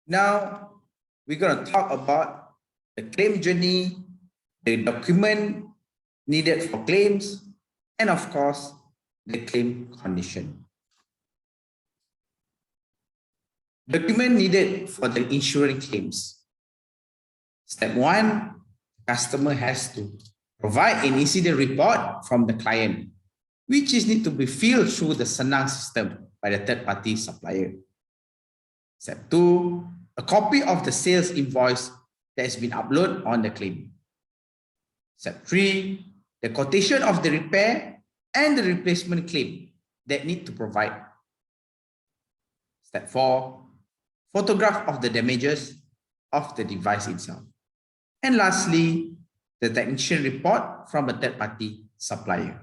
Now, we're going to talk about the claim journey, the document needed for claims, and of course, the claim condition. Document needed for the insurance claims. Step 1, customer has to provide an incident report from the client, which is need to be filled through the Senang system by the third-party supplier. Step 2, a copy of the sales invoice that has been uploaded on the claim. Step 3, the quotation of the repair and the replacement claim that need to provide. Step 4, photograph of the damages of the device itself. And lastly, the technician report from a third-party supplier.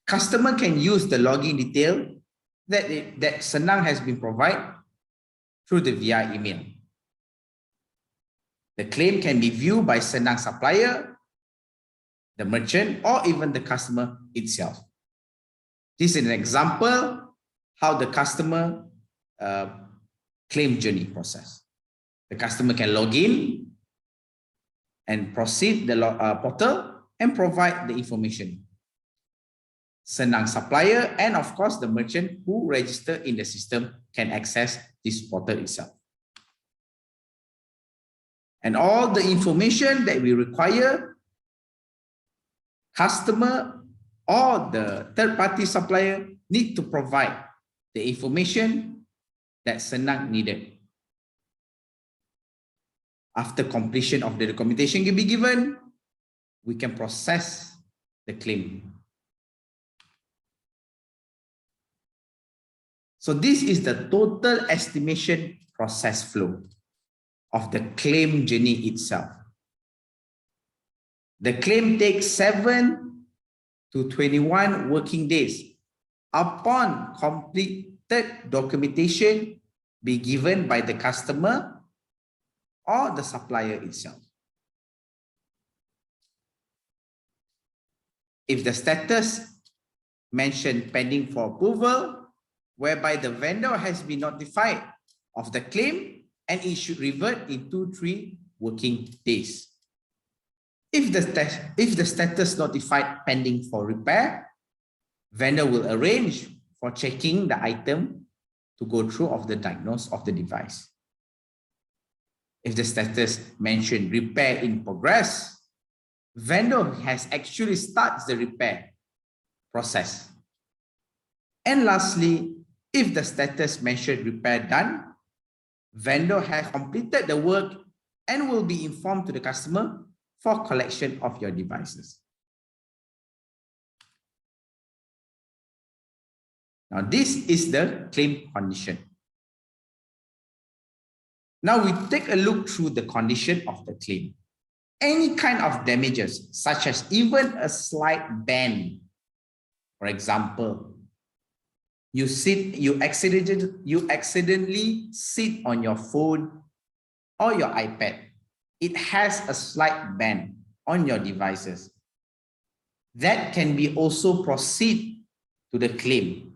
Customer can use the login detail that Senang has been provided through the via email. The claim can be viewed by Senang supplier, the merchant, or even the customer itself. This is an example how the customer claim journey process. The customer can log in and proceed the portal and provide the information. Senang supplier and of course the merchant who register in the system can access this portal itself. And all the information that we require, customer or the third-party supplier need to provide the information that Senang needed. After completion of the documentation can be given, we can process the claim. So this is the total estimation process flow of the claim journey itself. The claim takes 7 to 21 working days upon completed documentation be given by the customer or the supplier itself. If the status mentioned pending for approval, whereby the vendor has been notified of the claim and it should revert in 2 to 3 working days. If the status notified pending for repair, vendor will arrange for checking the item to go through of the diagnosis of the device. If the status mentioned repair in progress, vendor has actually starts the repair process. And lastly, if the status mentioned repair done, vendor has completed the work and will be informed to the customer for collection of your devices. Now, this is the claim condition. Now, we take a look through the condition of the claim. Any kind of damages, such as even a slight bend, for example, you accidentally sit on your phone or your iPad. It has a slight bend on your devices. That can be also proceed to the claim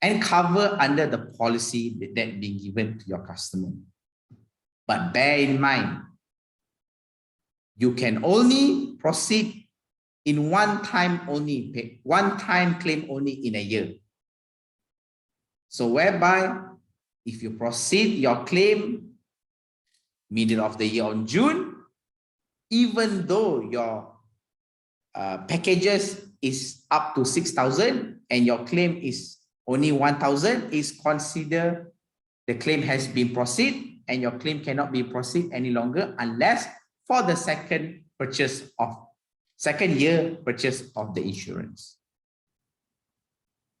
and cover under the policy that being given to your customer. But bear in mind, you can only proceed in one time claim only in a year. So whereby if you proceed your claim middle of the year on June, even though your packages is up to 6,000 and your claim is only 1,000, is considered the claim has been proceed and your claim cannot be proceed any longer unless for the second year purchase of the insurance.